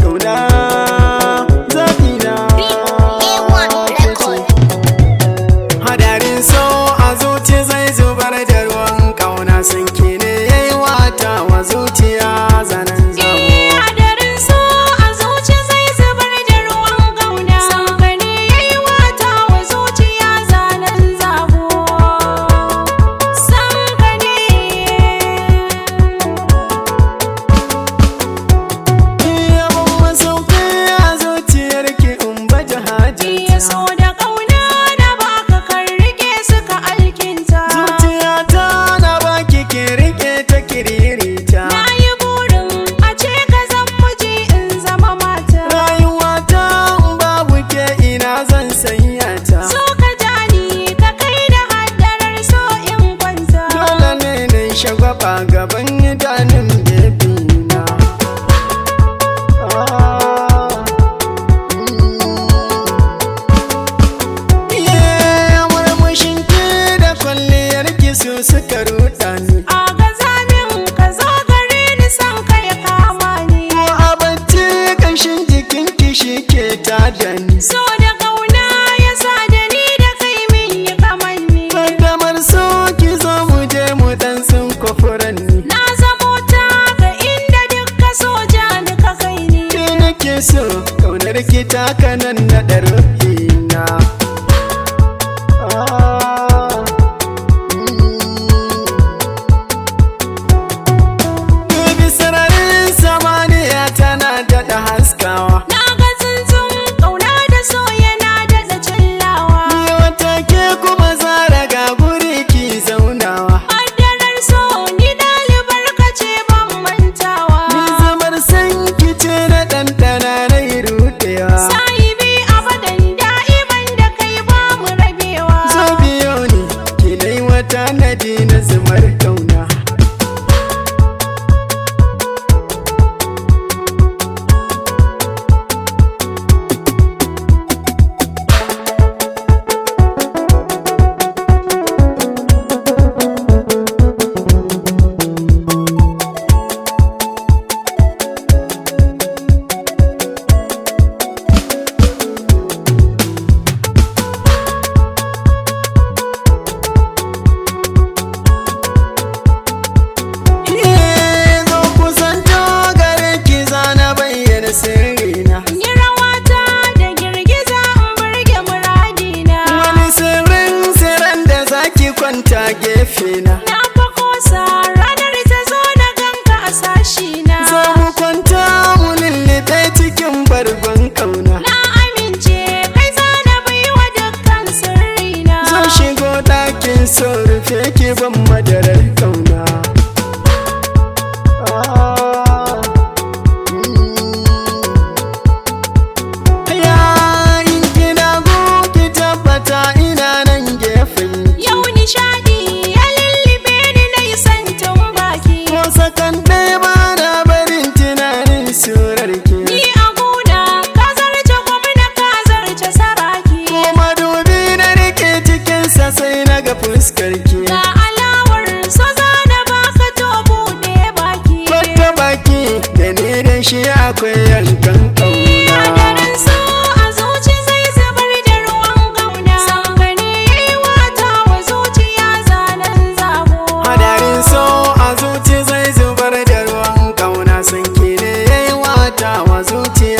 kauna zabina hadarin so a zuci zai zubar da ruwan kauna sanki ne yayi wata wa zuciya zanen zabo hadarin so a zuci zai zubar da ruwan kauna sanka ne yayi wata wa zuciya zanen zabo sanka ne yabon masauki a zuciyarki in baje hajjata so da kauna da baka kan rike suka alkinta zuciyata na baki ki rike ta kiririta na yi burin a ce ka zan miji in zama mata rayuwata in babu ke ina zan sanya ta so ka jani ka kai da haddarar so in kwanta dole ne na shagwaba gaban idanun bebina murmushin ki da kwalliyar ki su suka ruɗa ni a gaza min ka zo gare ni san ka ya kama ni a bacci ƙanshin jikin ki shi ke tada ni so da kauna ya sa da ni da kai min yi kamanni Kaddamar so ki zo mu je mu dan sun kofuranni na zamo ta ga inda duk ka so jani ka kai ni ke nake so kaunar ki ta kanan na ɗarfina Baby sararin samaniya tana daɗa haskawa na ga tsuntsun kauna da so yana daɗa cillawa Ni wata ke kuma zara ga guri ki zaunawa haddarar so ni ɗalibar ka ce ban mantawa Ni zamar san ki ce na ɗanɗana na yi ruɗewa sahibi abadan da'iman da kai ba mu rabewa Zo biyo ni ki nai wata nadi na zumar kauna Zo kusanto gare ki zana bayyana sirrina yi rawata da girgiza in burge muradina Wani sirrin da zaki kwanta gefena na fa kosa ranar ta zo na ganka a sashina Zo mu kwanta mu lullube cikin bargon kauna na amince kai zana baiwa dukkan sirrina Zo shigo ɗakin so rufe ki ban madarar kauna Yayin kina go ki tabbata ina nan gefen yau nishadi ya lullube ni na yi santin baki Ko sakan ɗaya ba na barin tunanin surar ki ni a gona ka zarce gwamna ka zarce saraki madubi na rike cikinsa sai na ga fuskar ki ga alawar so zana baka to buɗe baki Wata baki da ni da shi akwai yankan kauna hadarin so a zuci zai zubar da ruwan gauna sanka ne yayi wata wa zuciya zanen zabo Hadarin so a zuci zai zubar da ruwan kauna sanki ne yayi wata wa zuciya